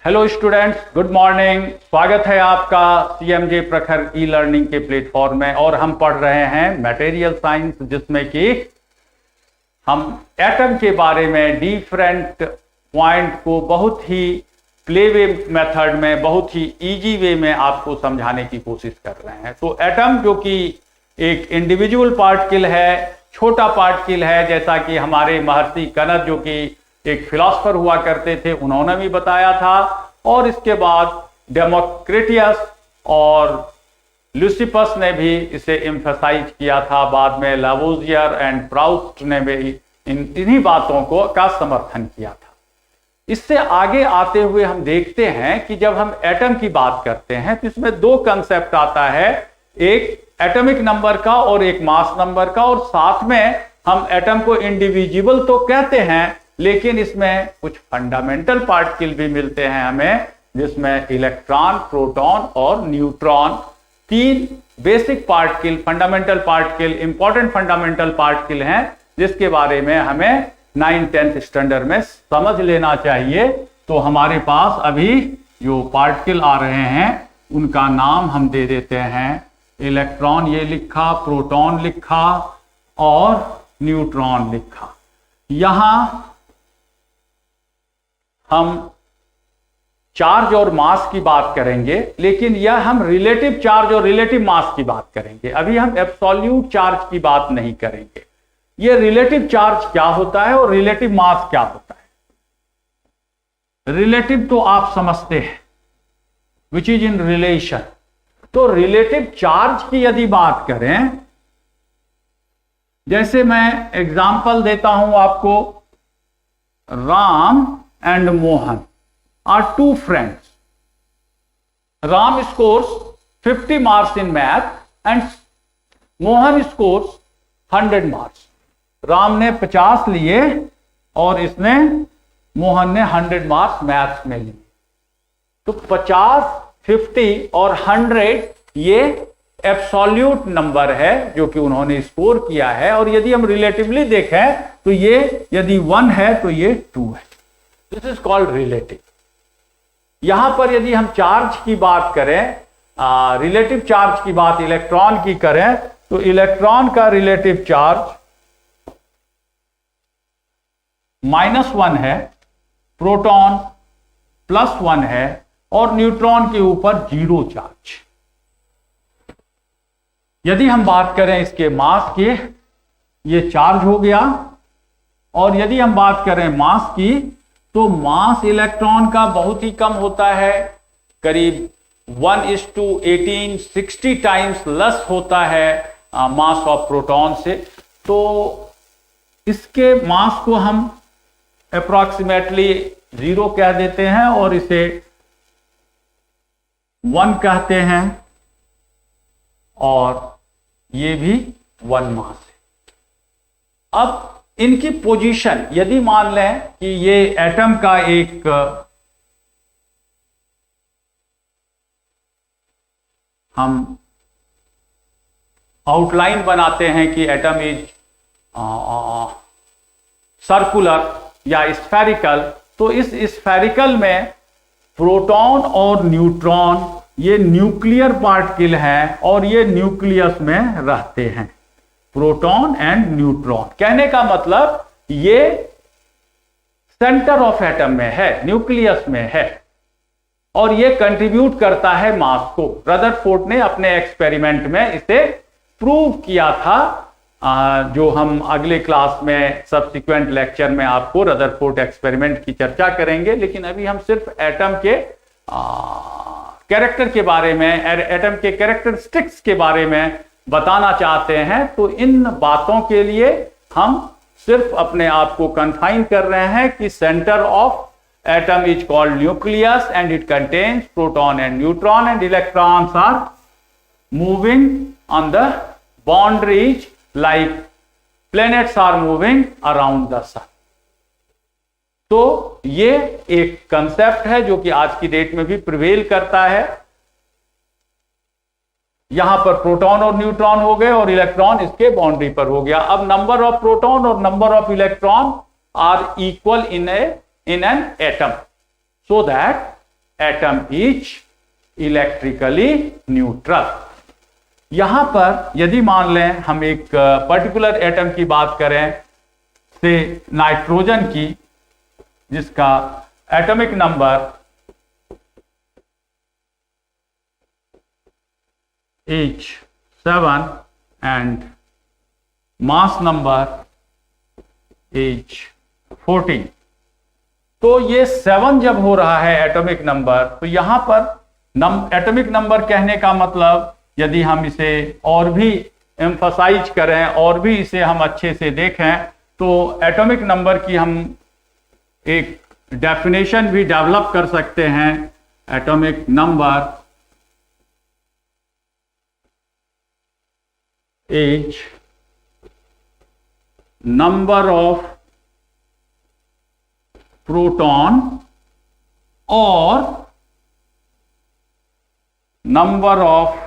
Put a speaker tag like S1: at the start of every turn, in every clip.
S1: Hello students, good morning. स्वागत है आपका सीएमजे प्रखर ई लर्निंग के प्लेटफॉर्म में। और हम पढ़ रहे हैं मटेरियल साइंस, जिसमें कि हम एटम के बारे में डिफरेंट पॉइंट को बहुत ही प्लेवे मेथड में, बहुत ही इजी वे में आपको समझाने की कोशिश कर रहे हैं। तो एटम जो कि एक इंडिविजुअल पार्टिकल है, छोटा पार्टिकल है, जैसा कि हमारे महर्षि कनद जो कि एक फिलोसफर हुआ करते थे, उन्होंने भी बताया था। और इसके बाद डेमोक्रिटस और ल्यूसिपस ने भी इसे एम्फसाइज किया था। बाद में लावोजियर एंड प्राउस्ट ने भी इन्हीं बातों को का समर्थन किया था। इससे आगे आते हुए हम देखते हैं कि जब हम एटम की बात करते हैं तो इसमें दो कंसेप्ट आता है, एक एटॉमिक नंबर का और एक मास नंबर का। और साथ में हम एटम को इंडिविजुअल तो कहते हैं, लेकिन इसमें कुछ फंडामेंटल पार्टिकल भी मिलते हैं हमें, जिसमें इलेक्ट्रॉन, प्रोटॉन और न्यूट्रॉन, तीन basic particle, fundamental particle, important fundamental particle हैं, जिसके बारे में हमें 9th-10th स्टैंडर्ड में समझ लेना चाहिए। तो हमारे पास अभी जो पार्टिकल आ रहे हैं उनका नाम हम दे देते हैं। इलेक्ट्रॉन ये लिखा, प्रोटॉन लिखा और न्यूट्रॉन लिखा। यहां हम चार्ज और मास की बात करेंगे, लेकिन यह हम रिलेटिव चार्ज और रिलेटिव मास की बात करेंगे। अभी हम एब्सोल्यूट चार्ज की बात नहीं करेंगे। यह रिलेटिव चार्ज क्या होता है और रिलेटिव मास क्या होता है। रिलेटिव तो आप समझते हैं, विच इज इन रिलेशन। तो रिलेटिव चार्ज की यदि बात करें, जैसे मैं एग्जांपल देता हूं आपको, Ram and Mohan are two friends. Ram scores 50 marks in math and Mohan scores 100 marks. Ram ने 50 लिए और इसने, मोहन ने 100 मार्क्स मैथ्स में लिए। तो 50, 50 और 100 ये एब्सोल्यूट नंबर है जो कि उन्होंने स्कोर किया है। और यदि हम रिलेटिवली देखें तो ये यदि 1 है तो ये 2 है। This is called relative. यहां पर यदि हम चार्ज की बात करें, रिलेटिव चार्ज की बात इलेक्ट्रॉन की करें, तो इलेक्ट्रॉन का रिलेटिव चार्ज -1 है, प्रोटॉन +1 है और न्यूट्रॉन के ऊपर 0 चार्ज। यदि हम बात करें इसके मास की, ये चार्ज हो गया। और यदि हम बात करें मास की, तो मास इलेक्ट्रॉन का बहुत ही कम होता है, करीब 1:18, 60 टाइम्स लेस होता है मास ऑफ प्रोटॉन से। तो इसके मास को हम अप्रॉक्सीमेटली 0 कह देते हैं और इसे 1 कहते हैं, और ये भी 1 मास है। अब इनकी पोजीशन यदि मान लें कि ये एटम का एक हम आउटलाइन बनाते हैं कि एटम इज सर्कुलर या स्फेरिकल, तो इस स्फेरिकल में प्रोटॉन और न्यूट्रॉन ये न्यूक्लियर पार्टिकल हैं और ये न्यूक्लियस में रहते हैं। प्रोटॉन एंड न्यूट्रॉन कहने का मतलब ये सेंटर ऑफ एटम में है, न्यूक्लियस में है, और ये कंट्रीब्यूट करता है मास को। रदरफोर्ड ने अपने एक्सपेरिमेंट में इसे प्रूव किया था, जो हम अगले क्लास में सब्सिक्वेंट लेक्चर में आपको रदरफोर्ड एक्सपेरिमेंट की चर्चा करेंगे। लेकिन अभी हम सिर्फ एटम के कैरेक्टर के बारे में, एटम के कैरेक्टरिस्टिक्स के बारे में बताना चाहते हैं। तो इन बातों के लिए हम सिर्फ अपने आप को कन्फाइन कर रहे हैं कि centre of atom is called nucleus and it contains proton and neutron and electrons are moving on the boundaries like planets are moving around the sun. तो ये एक कंसेप्ट है जो कि आज की डेट में भी प्रिवेल करता है। यहां पर प्रोटॉन और न्यूट्रॉन हो गए और इलेक्ट्रॉन इसके बाउंड्री पर हो गया। अब नंबर ऑफ प्रोटॉन और number of electron are equal in an atom, so that atom is electrically neutral. यहां पर यदि मान लें हम एक पर्टिकुलर एटम की बात करें, से नाइट्रोजन की, जिसका atomic number H7 and mass number H14, तो ये 7 जब हो रहा है एटॉमिक नंबर, तो यहां पर एटॉमिक नंबर कहने का मतलब, यदि हम इसे और भी एम्फसाइज करें और भी इसे हम अच्छे से देखें, तो एटॉमिक नंबर की हम एक डेफिनेशन भी डेवलप कर सकते हैं। Atomic number is number of proton और number of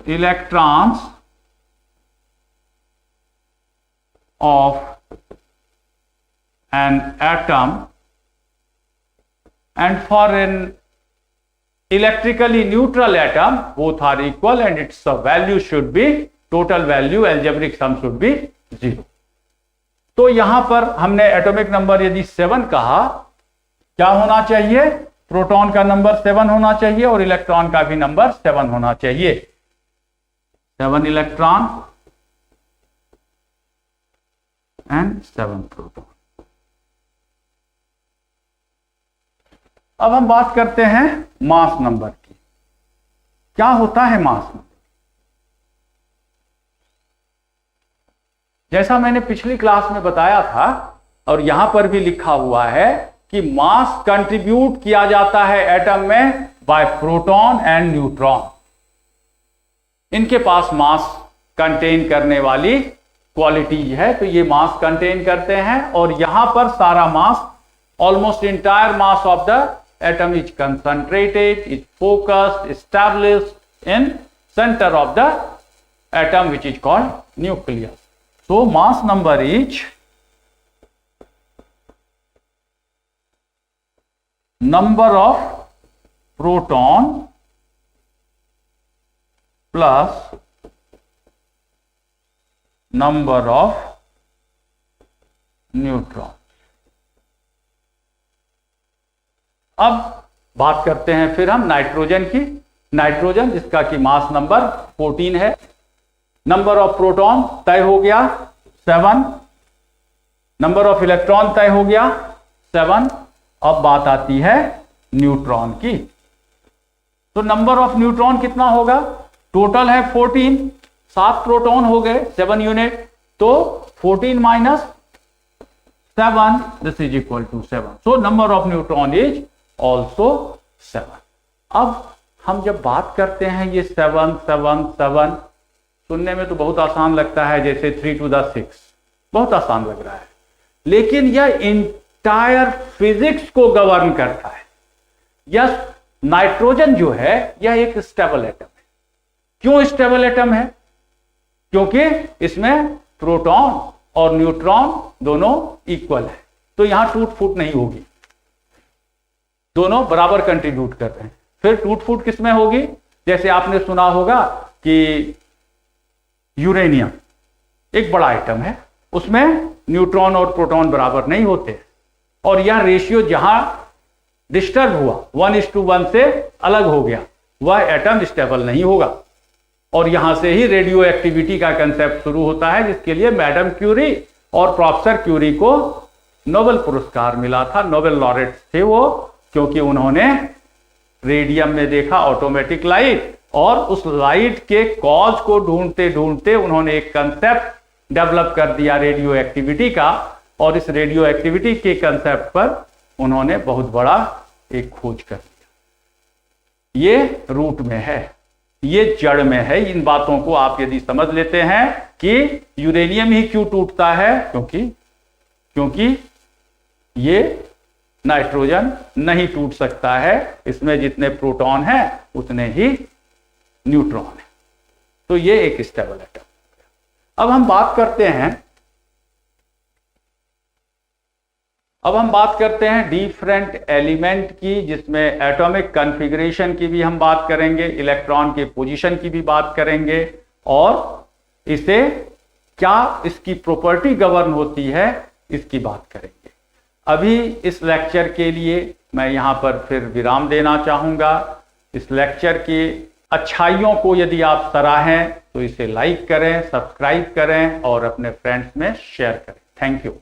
S1: electrons of an atom, and for an electrically neutral atom both are equal and its value should be, total value algebraic sum should be 0। तो यहां पर हमने atomic number यदि 7 कहा, क्या होना चाहिए? प्रोटॉन का नंबर 7 होना चाहिए और इलेक्ट्रॉन का भी नंबर 7 होना चाहिए। 7 इलेक्ट्रॉन एंड 7 प्रोटॉन। अब हम बात करते हैं मास नंबर की। क्या होता है मास नंबर? जैसा मैंने पिछली क्लास में बताया था और यहां पर भी लिखा हुआ है कि मास कंट्रीब्यूट किया जाता है एटम में बाय प्रोटॉन एंड न्यूट्रॉन। इनके पास मास कंटेन करने वाली क्वालिटी है, तो ये मास कंटेन करते हैं। और यहां पर सारा mass, almost entire mass of the atom is concentrated, is focused, established in centre of the atom which is called nucleus. So mass number is number of proton plus number of neutron। अब बात करते हैं फिर हम nitrogen की। Nitrogen जिसका कि mass number 14 है, नंबर ऑफ प्रोटॉन तय हो गया 7, नंबर ऑफ इलेक्ट्रॉन तय हो गया 7। अब बात आती है न्यूट्रॉन की। तो नंबर ऑफ न्यूट्रॉन कितना होगा? टोटल है 14, 7 प्रोटॉन हो गए 7 यूनिट, तो 14 minus 7 this is equal to 7। So number of neutron is also 7। अब हम जब बात करते हैं ये 7 7 7, सुनने में तो बहुत आसान लगता है, जैसे 3 to the 6, बहुत आसान लग रहा है, लेकिन यह इंटायर फिजिक्स को गवर्न करता है। यह नाइट्रोजन जो है यह एक स्टेबल एटम है। क्यों स्टेबल एटम है? क्योंकि इसमें प्रोटॉन और न्यूट्रॉन दोनों इक्वल है, तो यहां टूट फूट नहीं होगी, दोनों बराबर कंट्रीब्यूट कर रहे हैं। फिर टूट फूट किसमें होगी? जैसे आपने सुना होगा कि यूरेनियम एक बड़ा आइटम है, उसमें न्यूट्रॉन और प्रोटॉन बराबर नहीं होते, और यह रेशियो जहां डिस्टर्ब हुआ 1:1 से अलग हो गया, वह एटम स्टेबल नहीं होगा। और यहां से ही रेडियो एक्टिविटी का कंसेप्ट शुरू होता है, जिसके लिए मैडम क्यूरी और प्रोफेसर क्यूरी को नोबेल पुरस्कार मिला था। नोबेल लॉरेट थे वो, क्योंकि उन्होंने रेडियम में देखा ऑटोमेटिक लाइट, और उस लाइट के कॉज को ढूंढते ढूंढते उन्होंने एक कंसेप्ट डेवलप कर दिया रेडियो एक्टिविटी का, और इस रेडियो एक्टिविटी के कंसेप्ट पर उन्होंने बहुत बड़ा एक खोज कर दिया। ये रूट में है, ये जड़ में है। इन बातों को आप यदि समझ लेते हैं कि यूरेनियम ही क्यों टूटता है, क्योंकि ये नाइट्रोजन नहीं टूट सकता है, इसमें जितने प्रोटॉन हैं उतने ही न्यूट्रॉन है। तो ये एक स्टेबल एटम। अब हम बात करते हैं अब हम बात करते हैं डिफरेंट एलिमेंट की, जिसमें एटॉमिक कॉन्फ़िगरेशन की भी हम बात करेंगे, इलेक्ट्रॉन के पोजीशन की भी बात करेंगे, और इसे क्या इसकी प्रॉपर्टी गवर्न होती है इसकी बात करेंगे। अभी इस लेक्चर के लिए मैं यहां पर फिर विराम देना चाहूंगा। इस लेक्चर की अच्छाइयों को यदि आप सराहें तो इसे लाइक करें, सब्सक्राइब करें और अपने फ्रेंड्स में शेयर करें। Thank you.